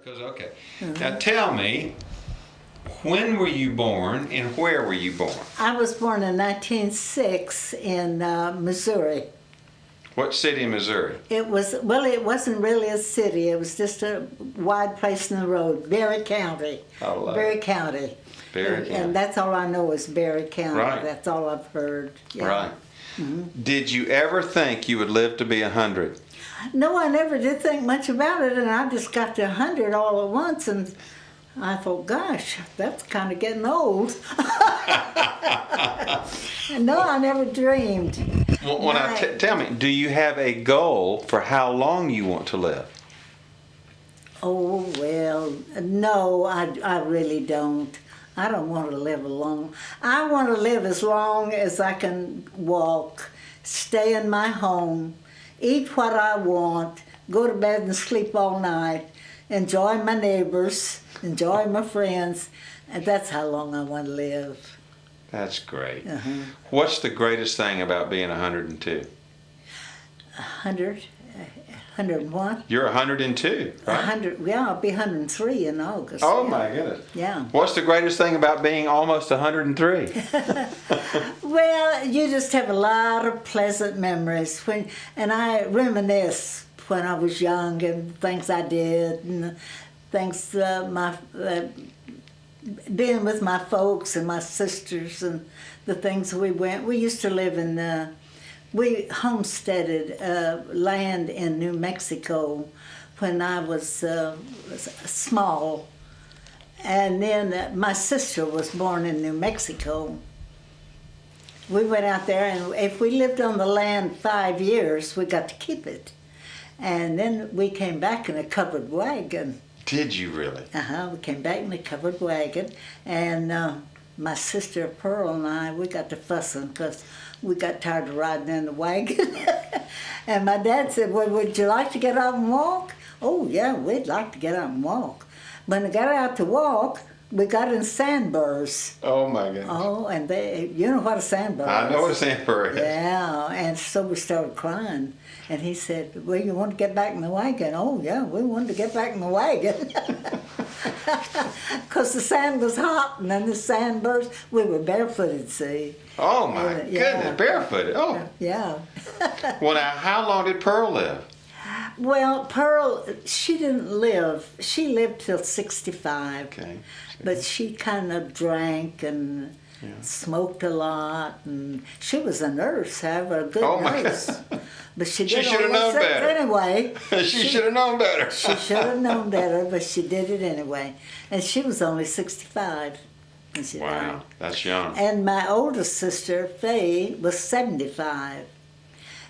Because, okay. Now tell me, when were you born and where were you born? I was born in 1906 in Missouri. What city in Missouri? It wasn't really a city. It was just a wide place in the road, Berry County. I love Berry it. County. Berry County. And that's all I know is Berry County. Right. That's all I've heard. Yeah. Right. Did you ever think you would live to be 100? No, I never did think much about it, and I just got to 100 all at once, and I thought, gosh, that's kind of getting old. No, I never dreamed. Well, tell me, do you have a goal for how long you want to live? Oh, well, no, I really don't. I don't want to live long. I want to live as long as I can walk, stay in my home, eat what I want, go to bed and sleep all night, enjoy my neighbors, enjoy my friends, and that's how long I want to live. That's great. Uh-huh. What's the greatest thing about being 102? 100? 101? You're 102, right? 100, yeah, I'll be 103 in August. Oh, yeah. my goodness. Yeah. What's the greatest thing about being almost 103? Well, you just have a lot of pleasant memories, and I reminisce when I was young and things I did and things being with my folks and my sisters and the things we went. We used to live in, we homesteaded land in New Mexico when I was small. And then my sister was born in New Mexico. We went out there, and if we lived on the land 5 years, we got to keep it. And then we came back in a covered wagon. Did you really? We came back in a covered wagon, and my sister Pearl and I, we got to fussing because we got tired of riding in the wagon. And my dad said, well, would you like to get out and walk? Oh, yeah, we'd like to get out and walk. When we got out to walk, we got in sandburrs. Oh, my goodness. Oh, and you know what a sandburr is. I know what a sandburr is. Yeah, and so we started crying. And he said, well, you want to get back in the wagon? Oh, yeah, we wanted to get back in the wagon. Because the sand was hot, and then the sandburrs, we were barefooted, see. Oh, my goodness, barefooted. Oh. Yeah. Well, now, how long did Pearl live? Well, Pearl, she didn't live. She lived till 65. Okay. But she kind of drank and smoked a lot, and she was a nurse, however, a good nurse. But she should have known better. Anyway. She should have known better. She should have known better, but she did it anyway. And she was only 65 when she died. Wow, that's young. And my oldest sister, Faye, was 75.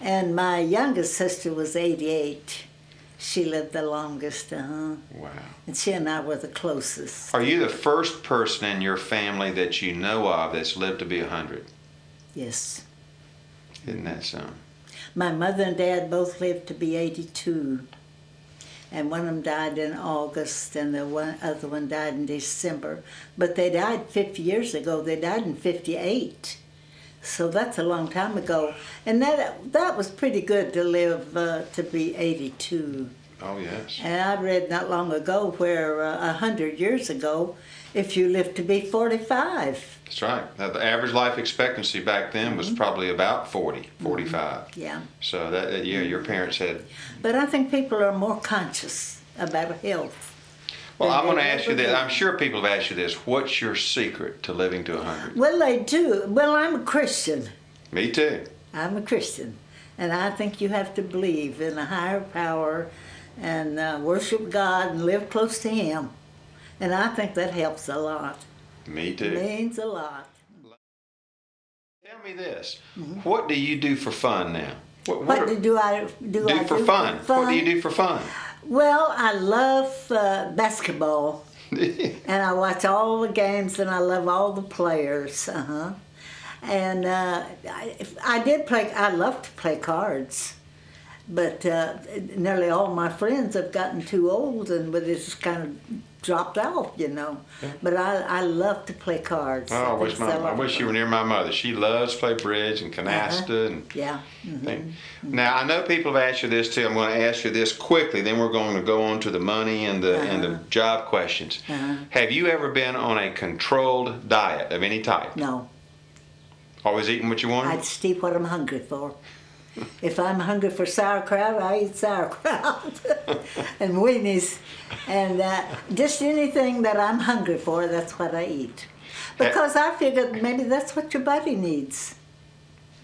And my youngest sister was 88. She lived the longest, Wow. And she and I were the closest. Are you the first person in your family that you know of that's lived to be 100? Yes. Isn't that something? My mother and dad both lived to be 82. And one of them died in August, and the other one died in December. But they died 50 years ago. They died in 58. So that's a long time ago. And that was pretty good to live to be 82. Oh, yes. And I read not long ago where 100 years ago, if you lived to be 45. That's right. Now, the average life expectancy back then was probably about 40, 45. Yeah. So your parents had... But I think people are more conscious about health. Well, I'm going to ask you this. I'm sure people have asked you this. What's your secret to living to 100? Well, they do. Well, I'm a Christian. Me too. I'm a Christian. And I think you have to believe in a higher power and worship God and live close to Him. And I think that helps a lot. Me too. It means a lot. Tell me this. What do you do for fun now? What do I do for fun? What do you do for fun? Well, I love basketball. And I watch all the games, and I love all the players. And I love to play cards. But nearly all my friends have gotten too old, and but it's just kind of dropped off, you know. Yeah. But I love to play cards. Oh, I wish you were near my mother. She loves to play bridge and canasta and yeah. Now I know people have asked you this too. I'm going to ask you this quickly. Then we're going to go on to the money and the job questions. Have you ever been on a controlled diet of any type? No. Always eating what you wanted? I'd just eat what I'm hungry for. If I'm hungry for sauerkraut, I eat sauerkraut and weenies. And just anything that I'm hungry for, that's what I eat. Because I figured maybe that's what your body needs.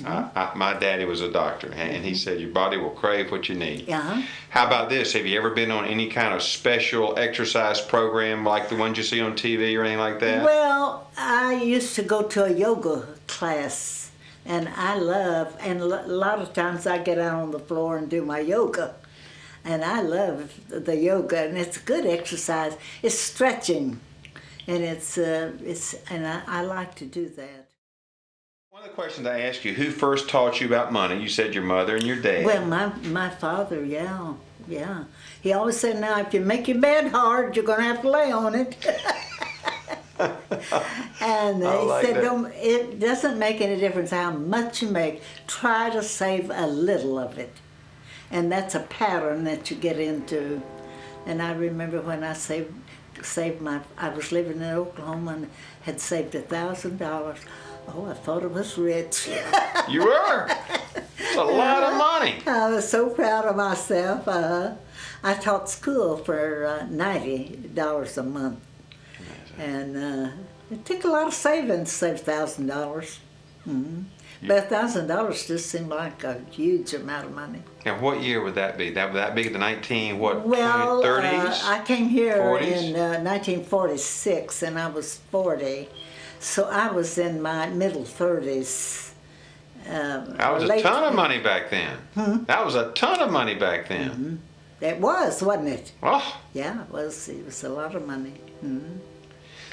My daddy was a doctor, and he said your body will crave what you need. How about this? Have you ever been on any kind of special exercise program like the ones you see on TV or anything like that? Well, I used to go to a yoga class. And I love, and a lot of times I get out on the floor and do my yoga. And I love the yoga, and it's good exercise. It's stretching, and I like to do that. One of the questions I asked you, who first taught you about money? You said your mother and your dad. Well, my father, yeah. He always said, now, if you make your bed hard, you're going to have to lay on it. And he said, it doesn't make any difference how much you make. Try to save a little of it. And that's a pattern that you get into. And I remember when I I was living in Oklahoma and had saved $1,000. Oh, I thought it was rich. You were? It's a lot of money. I was so proud of myself. I taught school for $90 a month. And it took a lot of savings to save $1,000. But $1,000 just seemed like a huge amount of money. And what year would that be? Would that be the 30s? I came here 40s? in 1946, and I was 40. So I was in my middle 30s. That was a ton of money back then. That was a ton of money back then. It was, wasn't it? Oh. Yeah, it was a lot of money.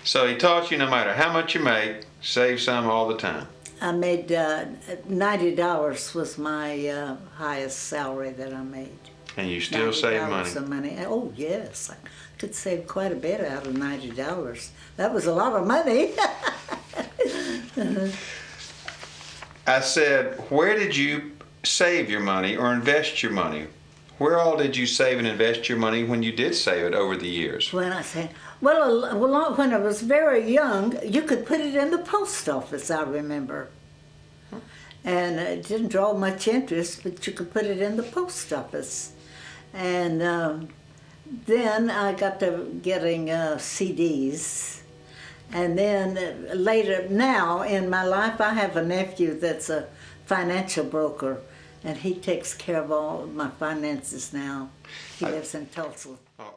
So he taught you no matter how much you make, save some all the time. I made $90 was my highest salary that I made. And you still save money? Money. Oh, yes. I could save quite a bit out of $90. That was a lot of money. I said, where did you save your money or invest your money? Where all did you save and invest your money when you did save it over the years? When I say, when I was very young, you could put it in the post office, I remember. And it didn't draw much interest, but you could put it in the post office. And then I got to getting CDs. And then later, now in my life, I have a nephew that's a financial broker. And he takes care of all of my finances now. He lives in Tulsa. Oh.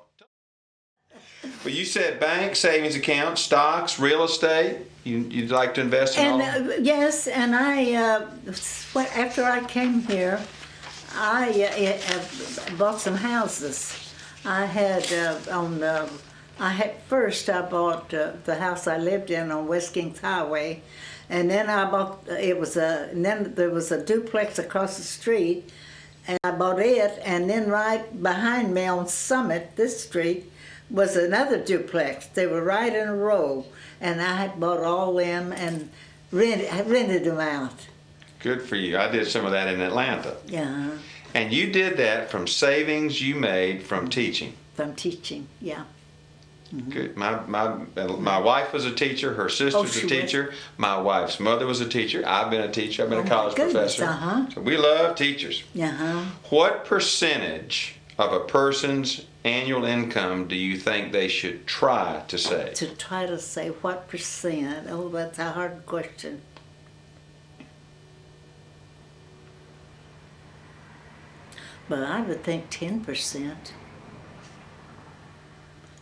Well, you said bank, savings account, stocks, real estate. You'd like to invest in all? Yes, and I after I came here, I bought some houses. I first I bought the house I lived in on West Kings Highway. And then I bought, and then there was a duplex across the street, and I bought it, and then right behind me on Summit, this street, was another duplex. They were right in a row, and I had bought all them and rented them out. Good for you. I did some of that in Atlanta. Yeah. And you did that from savings you made from teaching? From teaching, yeah. Good. My wife was a teacher. Her sister's a teacher. My wife's mother was a teacher. I've been a teacher. I've been a college professor. So we love teachers. What percentage of a person's annual income do you think they should try to save? To try to save what percent? Oh, that's a hard question. But I would think 10%.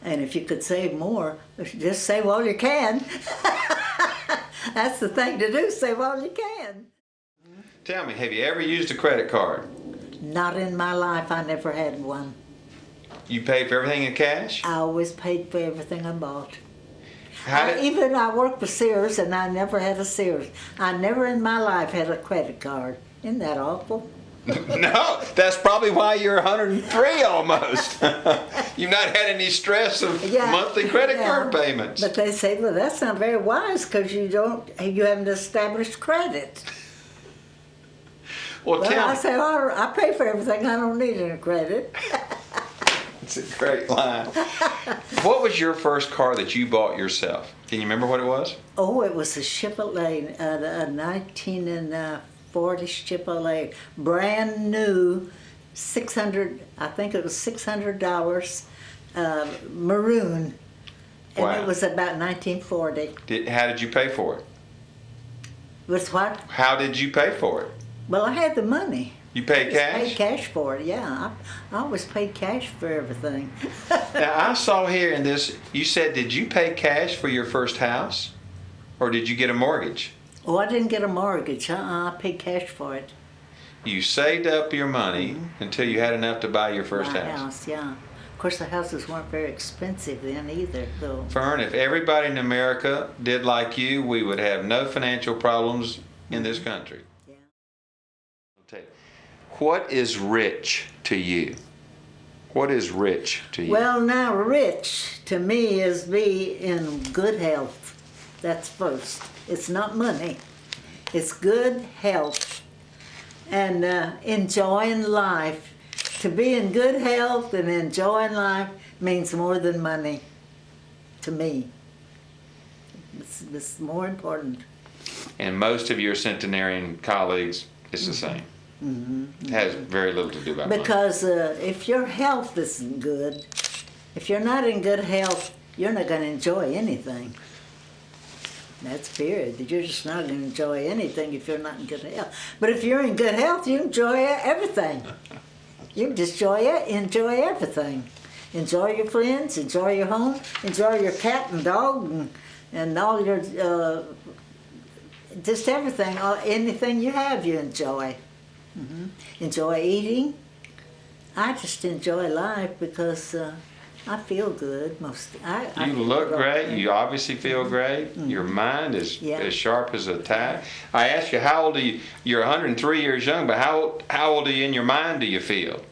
And if you could save more, just save all you can. That's the thing to do, save all you can. Tell me, have you ever used a credit card? Not in my life. I never had one. You paid for everything in cash? I always paid for everything I bought. Even I worked for Sears, and I never had a Sears. I never in my life had a credit card. Isn't that awful? No, that's probably why you're 103 almost. You've not had any stress of monthly credit card payments. But they say, well, that's not very wise because you haven't established credit. Well, I say, I pay for everything. I don't need any credit. It's a great line. What was your first car that you bought yourself? Can you remember what it was? Oh, it was a Chevrolet, a 1940 Chevrolet, brand new, $600. I think it was $600, maroon, and it was about 1940. How did you pay for it? With what? How did you pay for it? Well, I had the money. You paid cash? I paid cash for it, yeah. I always paid cash for everything. Now, I saw here in this, you said, did you pay cash for your first house? Or did you get a mortgage? Oh, I didn't get a mortgage. I paid cash for it. You saved up your money until you had enough to buy your first house. Yeah. Of course, the houses weren't very expensive then either, though. Fern, if everybody in America did like you, we would have no financial problems in this country. Yeah. I'll tell you. What is rich to you? What is rich to you? Well, now, rich to me is be in good health. That's first. It's not money. It's good health and enjoying life. To be in good health and enjoying life means more than money to me. It's more important. And most of your Centenarian colleagues, it's the same. It has very little to do about money. Because if your health isn't good, if you're not in good health, you're not going to enjoy anything. That's period. You're just not going to enjoy anything if you're not in good health. But if you're in good health, you enjoy everything. You just enjoy everything. Enjoy your friends, enjoy your home, enjoy your cat and dog, and all your, just everything, anything you have you enjoy. Enjoy eating. I just enjoy life because I feel good You look great. You obviously feel great. Your mind is as sharp as a tack. I asked you, how old are you? You're 103 years young, but how old are you in your mind, do you feel?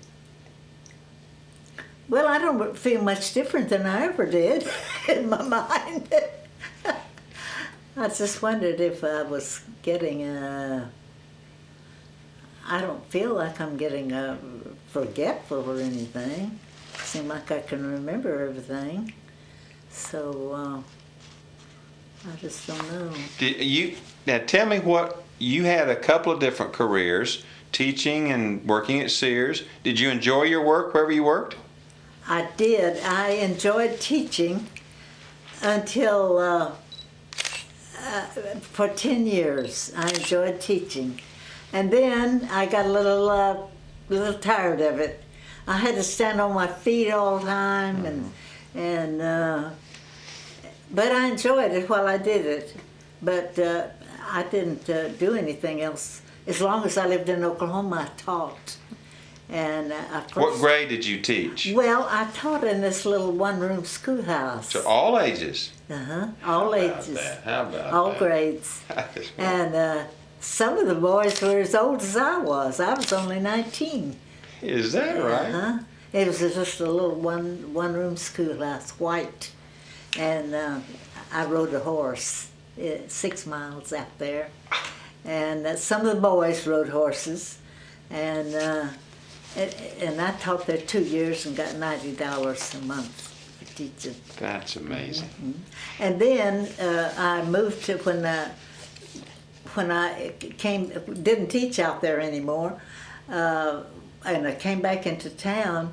Well, I don't feel much different than I ever did in my mind. I just wondered if I was getting I don't feel like I'm getting forgetful or anything. Seem like I can remember everything. So I just don't know. Now tell me you had a couple of different careers, teaching and working at Sears. Did you enjoy your work wherever you worked? I did. I enjoyed teaching until for 10 years. I enjoyed teaching. And then I got a little tired of it. I had to stand on my feet all the time, but I enjoyed it while I did it. But I didn't do anything else. As long as I lived in Oklahoma, I taught. And what grade did you teach? Well, I taught in this little one-room schoolhouse. So all ages? All ages. How about that? All grades. And some of the boys were as old as I was. I was only 19. Is that right? It was just a little one-room schoolhouse, white. And I rode a horse 6 miles out there. And some of the boys rode horses. And I taught there 2 years and got $90 a month for teaching. That's amazing. And then I moved to when I didn't teach out there anymore, and I came back into town.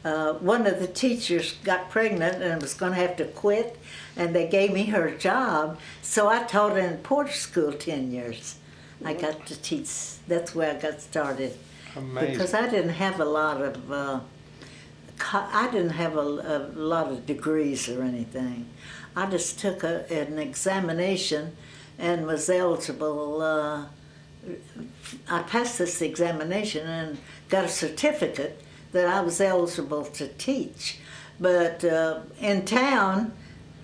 One of the teachers got pregnant and was going to have to quit, and they gave me her job. So I taught in Porter School 10 years. I got to teach. That's where I got started. Amazing. Because I didn't have a lot of degrees or anything. I just took an examination and was eligible. I passed this examination and got a certificate that I was eligible to teach. But in town,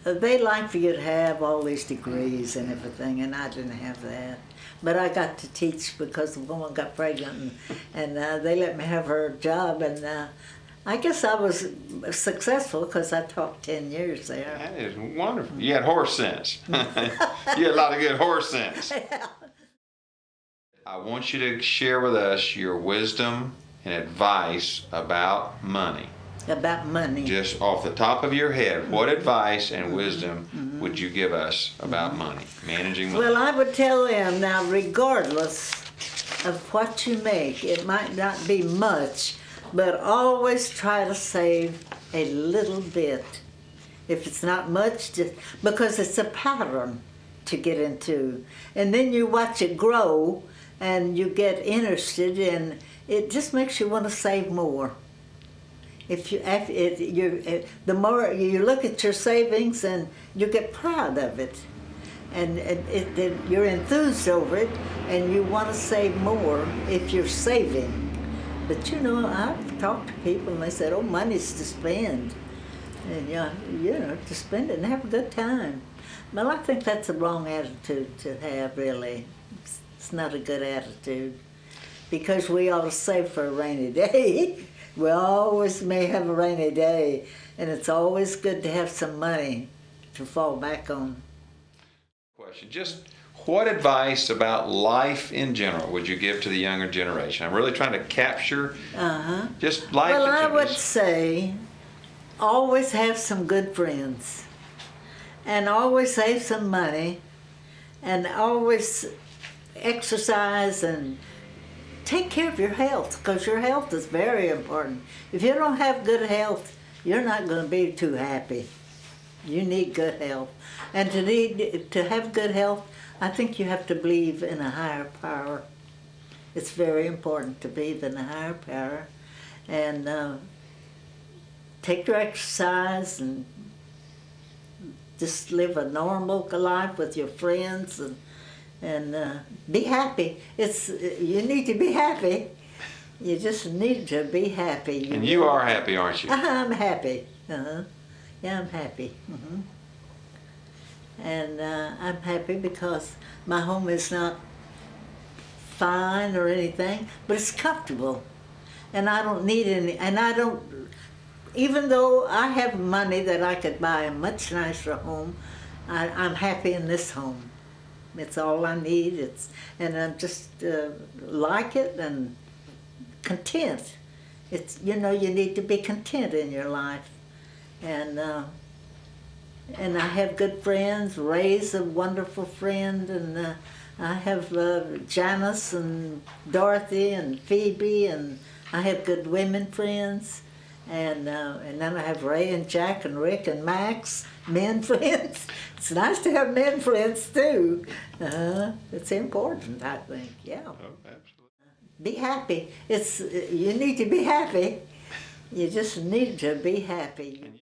they like for you to have all these degrees and everything, and I didn't have that. But I got to teach because the woman got pregnant, and they let me have her job, and I guess I was successful because I taught 10 years there. That is wonderful. You had horse sense. You had a lot of good horse sense. Yeah. I want you to share with us your wisdom and advice about money. About money. Just off the top of your head, what advice and wisdom would you give us about money, managing money? Well, I would tell them now, regardless of what you make, it might not be much, but always try to save a little bit. If it's not much, just because it's a pattern to get into. And then you watch it grow and you get interested, and it just makes you want to save more. The more you look at your savings, and you get proud of it, and you're enthused over it, and you want to save more if you're saving. But you know, I've talked to people, and they said, "Oh, money's to spend, and to spend it and have a good time." Well, I think that's a wrong attitude to have. Really, it's not a good attitude, because we ought to save for a rainy day. We always may have a rainy day, and it's always good to have some money to fall back on. Question: just what advice about life in general would you give to the younger generation? I'm really trying to capture just life. Well, I would say always have some good friends, and always save some money, and always exercise, and take care of your health, because your health is very important. If you don't have good health, you're not going to be too happy. You need good health. And to have good health, I think you have to believe in a higher power. It's very important to believe in a higher power. And take your exercise, and just live a normal life with your friends, and be happy. You need to be happy. You just need to be happy. And you are happy, aren't you? I'm happy. Yeah, I'm happy. And I'm happy because my home is not fine or anything, but it's comfortable. And I don't need any, and I don't, even though I have money that I could buy a much nicer home, I'm happy in this home. It's all I need. And I'm just like it and content. You need to be content in your life. And I have good friends. Ray's a wonderful friend, and I have Janice and Dorothy and Phoebe, and I have good women friends. And then I have Ray and Jack and Rick and Max, men friends. It's nice to have men friends too. It's important, I think. Yeah. Oh, absolutely. Be happy. You need to be happy. You just need to be happy.